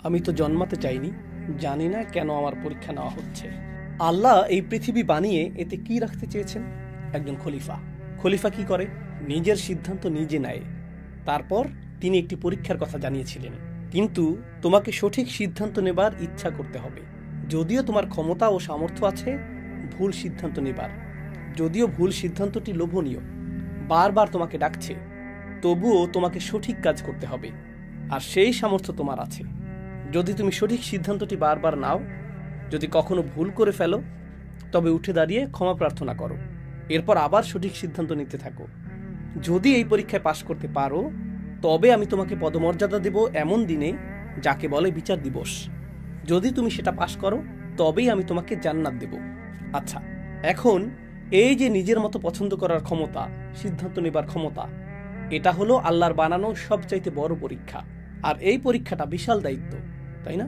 আমি তো জন্মাতে চাইনি, জানি না কেন আমার পরীক্ষা নেওয়া হচ্ছে। আল্লাহ এই পৃথিবী বানিয়ে এতে কি রাখতে চেয়েছেন? একজন খলিফা। খলিফা কি করে? নিজের সিদ্ধান্ত নিজে নেয়। তারপর তিনি একটি পরীক্ষার কথা জানিয়েছিলেন, কিন্তু তোমাকে সঠিক সিদ্ধান্ত নেবার ইচ্ছা করতে হবে। যদিও তোমার ক্ষমতা ও সামর্থ্য আছে ভুল সিদ্ধান্ত নেবার, যদিও ভুল সিদ্ধান্তটি লোভনীয়, বারবার তোমাকে ডাকছে, তবুও তোমাকে সঠিক কাজ করতে হবে। আর সেই সামর্থ্য তোমার আছে। যদি তুমি সঠিক সিদ্ধান্তটি বারবার নাও, যদি কখনো ভুল করে ফেলো, তবে উঠে দাঁড়িয়ে ক্ষমা প্রার্থনা করো, এরপর আবার সঠিক সিদ্ধান্ত নিতে থাকো। যদি এই পরীক্ষায় পাশ করতে পারো, তবে আমি তোমাকে পদমর্যাদা দেব এমন দিনে, যাকে বলে বিচার দিবস। যদি তুমি সেটা পাশ করো, তবেই আমি তোমাকে জান্নাত দেব। আচ্ছা, এখন এই যে নিজের মতো পছন্দ করার ক্ষমতা, সিদ্ধান্ত নেবার ক্ষমতা, এটা হলো আল্লাহর বানানো সবচাইতে বড় পরীক্ষা। আর এই পরীক্ষাটা বিশাল দায়িত্ব, তাই না?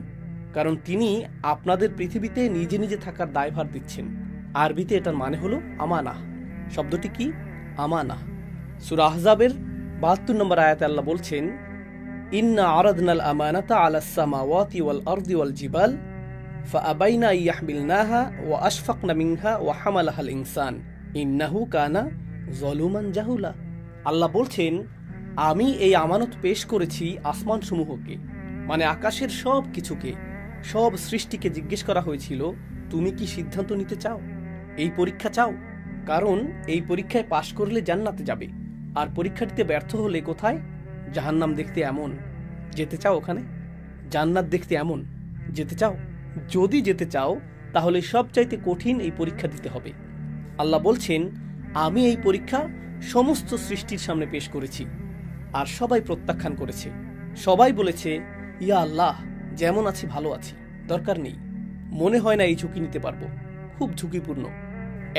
কারণ তিনি আপনাদের পৃথিবীতে নিজে নিজে থাকার দায়ভার দিচ্ছেন। আরবিতে এটার মানে হলো আমানাহ। শব্দটি কি? আমানাহ। সূরা আহজাবের 72 নম্বর আয়াতে আল্লাহ বলছেন, ইন্না আরাদনাল আমানাতা আলাস সামাওয়াতি ওয়াল আরদি ওয়াল জিবাল ফাআবাইনা ইয়াহমিলনাহা ওয়া আশফাকনা মিনহা ওয়া হামালাহাল ইনসান ইন্নাহু কানা যালুমান জাহুলা। আল্লাহ বলছেন, আমি এই আমানত পেশ করেছি আসমানসমূহকে, মানে আকাশের সব কিছুকে, সব সৃষ্টিকে জিজ্ঞেস করা হয়েছিল, তুমি কি সিদ্ধান্ত নিতে চাও? এই পরীক্ষা চাও? কারণ এই পরীক্ষায় পাশ করলে জান্নাতে যাবে, আর পরীক্ষাটিতে ব্যর্থ হলে কোথায়? জাহান্নাম দেখতে এমন, যেতে চাও ওখানে? জান্নাত দেখতে এমন, যেতে চাও? যদি যেতে চাও, তাহলে সবচাইতে কঠিন এই পরীক্ষা দিতে হবে। আল্লাহ বলছেন, আমি এই পরীক্ষা সমস্ত সৃষ্টির সামনে পেশ করেছি, আর সবাই প্রত্যাখ্যান করেছে। সবাই বলেছে, ইয়া আল্লাহ, যেমন আছি ভালো আছি, দরকার নেই, মনে হয় না এই ঝুঁকি নিতে পারবো, খুব ঝুঁকিপূর্ণ।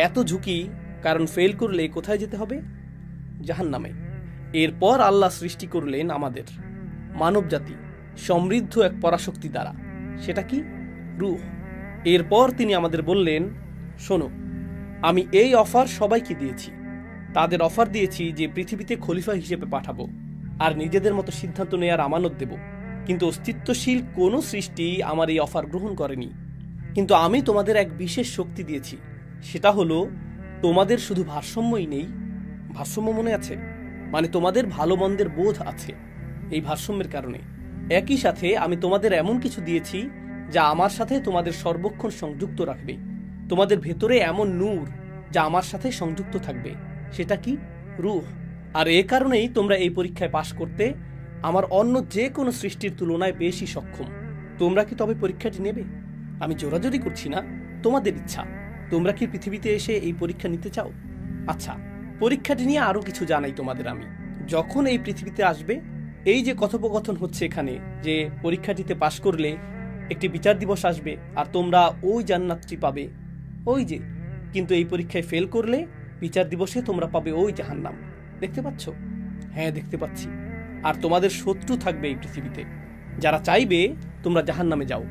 এত ঝুঁকি, কারণ ফেল করলে কোথায় যেতে হবে? জাহান্নামে। এরপর আল্লাহ সৃষ্টি করলেন আমাদের মানব জাতি সমৃদ্ধ এক পরাশক্তি দ্বারা। সেটা কি? রূহ। এরপর তিনি আমাদের বললেন, শোনো, আমি এই অফার সবাইকে দিয়েছি। তাদের অফার দিয়েছি যে পৃথিবীতে খলিফা হিসেবে পাঠাবো, আর নিজেদের মতো সিদ্ধান্ত নেয়ার আমানত দেব। কিন্তু অস্তিত্বশীল কোনো সৃষ্টি আমার এই অফার গ্রহণ করেনি। কিন্তু আমি তোমাদের এক বিশেষ শক্তি দিয়েছি, সেটা হলো তোমাদের শুধু ভারসাম্যই নেই, ভারসাম্য মনে আছে, মানে তোমাদের ভালো মন্দের বোধ আছে। এই ভারসাম্যের কারণে একই সাথে আমি তোমাদের এমন কিছু দিয়েছি যা আমার সাথে তোমাদের সর্বক্ষণ সংযুক্ত রাখবে। তোমাদের ভেতরে এমন নূর যা আমার সাথে সংযুক্ত থাকবে। সেটা কি? রূহ। আর এ কারণেই তোমরা এই পরীক্ষায় পাশ করতে আমার অন্য যে কোনো সৃষ্টির তুলনায় বেশি সক্ষম। তোমরা কি তবে পরীক্ষাটি নেবে? আমি জোরাজোরি করছি না, তোমাদের ইচ্ছা। তোমরা কি পৃথিবীতে এসে এই পরীক্ষা নিতে চাও? আচ্ছা, পরীক্ষাটি নিয়ে আরো কিছু জানাই তোমাদের আমি। যখন এই পৃথিবীতে আসবে, এই যে কথোপকথন হচ্ছে এখানে, যে পরীক্ষাটিতে পাশ করলে একটি বিচার দিবস আসবে আর তোমরা ওই জান্নাতটি পাবে, ওই যে, কিন্তু এই পরীক্ষায় ফেল করলে বিচার দিবসে তোমরা পাবে ওই জাহান্নাম। দেখতে পাচ্ছ? হ্যাঁ, দেখতে পাচ্ছি। আর তোমাদের শত্রু থাকবে এই পৃথিবীতে, যারা চাইবে তোমরা জাহান্নামে যাও।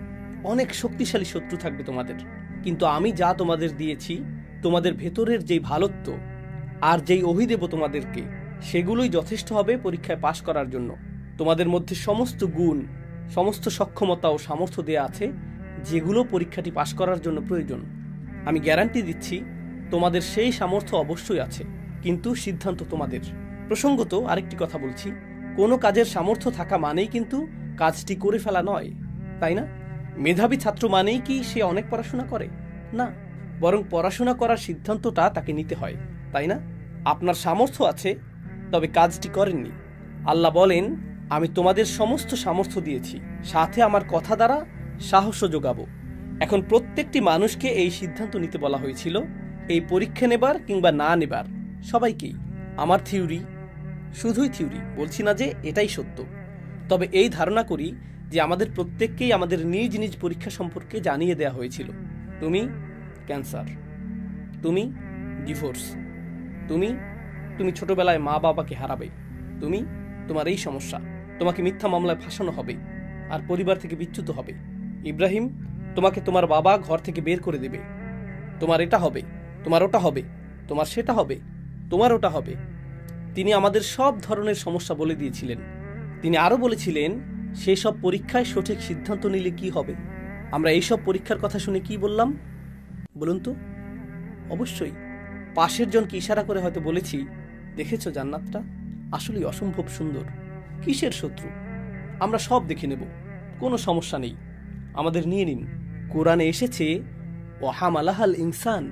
অনেক শক্তিশালী শত্রু থাকবে তোমাদের। কিন্তু আমি যা তোমাদের দিয়েছি, তোমাদের ভেতরের যেই ভালোত্ব আর যেই ওহী দেব তোমাদেরকে, সেগুলোই যথেষ্ট হবে পরীক্ষায় পাশ করার জন্য। তোমাদের মধ্যে সমস্ত গুণ, সমস্ত সক্ষমতা ও সামর্থ্য দেয়া আছে, যেগুলো পরীক্ষাটি পাশ করার জন্য প্রয়োজন। আমি গ্যারান্টি দিচ্ছি, তোমাদের সেই সামর্থ্য অবশ্যই আছে, কিন্তু সিদ্ধান্ত তোমাদের। প্রসঙ্গত আরেকটি কথা বলছি, কোনো কাজের সামর্থ্য থাকা মানেই কিন্তু কাজটি করে ফেলা নয়, তাই না? মেধাবী ছাত্র মানেই কি সে অনেক পড়াশোনা করে? না, বরং পড়াশোনা করার সিদ্ধান্তটা তাকে নিতে হয়, তাই না? আপনার সামর্থ্য আছে, তবে কাজটি করেননি। আল্লাহ বলেন, আমি তোমাদের সমস্ত সামর্থ্য দিয়েছি, সাথে আমার কথা দ্বারা সাহসও যোগাবো। এখন প্রত্যেকটি মানুষকে এই সিদ্ধান্ত নিতে বলা হয়েছিল, এই পরীক্ষা নেবার কিংবা না নেবার, সবাইকেই। আমার থিওরি, শুধুই থিওরি, বলছি না যে এটাই সত্য, তবে এই ধারণা করি যে আমাদের প্রত্যেককেই আমাদের নিজ নিজ পরীক্ষা সম্পর্কে জানিয়ে দেয়া হয়েছিল। তুমি ক্যান্সার, তুমি ডিভোর্স, তুমি ছোটবেলায় মা বাবাকে হারাবে, তোমার এই সমস্যা, তোমাকে মিথ্যা মামলায় ফাঁসানো হবে আর পরিবার থেকে বিচ্যুত হবে। ইব্রাহিম, তোমাকে তোমার বাবা ঘর থেকে বের করে দেবে, তোমার এটা হবে, তোমার ওটা হবে, তোমার সেটা হবে, তোমার ওটা হবে। তিনি আমাদের সব ধরনের সমস্যা বলে দিয়েছিলেন। তিনি আরো বলেছিলেন, সেই সব পরীক্ষায় সঠিক সিদ্ধান্ত নিলে কি হবে? আমরা এইসব পরীক্ষার কথা শুনে কি বললাম বলুন তো? অবশ্যই পাশের জনকে ইশারা করে হয়তো বলেছি, দেখেছো জান্নাতটা আসলেই অসম্ভব সুন্দর। কিসের শত্রু? আমরা সব দেখে নেব, কোনো সমস্যা নেই, আমাদের নিয়ে নিন। কোরআনে এসেছে ওয়াহামালাহাল ইনসান,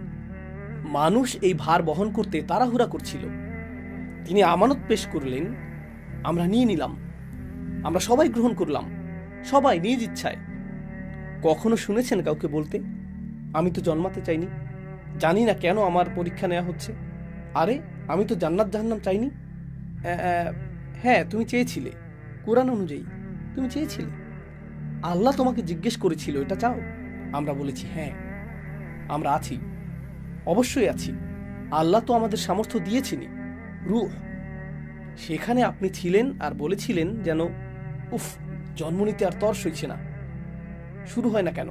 মানুষ এই ভার বহন করতে তাড়াহুড়া করছিল, তিনি আমানত পেশ করলেন, আমরা নিয়ে নিলাম, আমরা সবাই গ্রহণ করলাম, সবাই নিজ ইচ্ছায়। কখনো শুনেছেন কাউকে বলতে, আমি তো জন্মাতে চাইনি, জানি না কেন আমার পরীক্ষা নেওয়া হচ্ছে? আরে আমি তো জান্নাত জাহান্নাম চাইনি। হ্যাঁ তুমি চেয়েছিলে, কোরআন অনুযায়ী তুমি চেয়েছিলে, আল্লাহ তোমাকে জিজ্ঞেস করেছিল এটা চাও। আমরা বলেছি হ্যাঁ আমরা আছি, অবশ্যই আছি, আল্লাহ তো আমাদের সামর্থ্য দিয়েছেনই, রূহ। সেখানে আপনি ছিলেন আর বলেছিলেন যেন উফ, জন্ম নিতে আর তর সইছে না, শুরু হয় না কেন?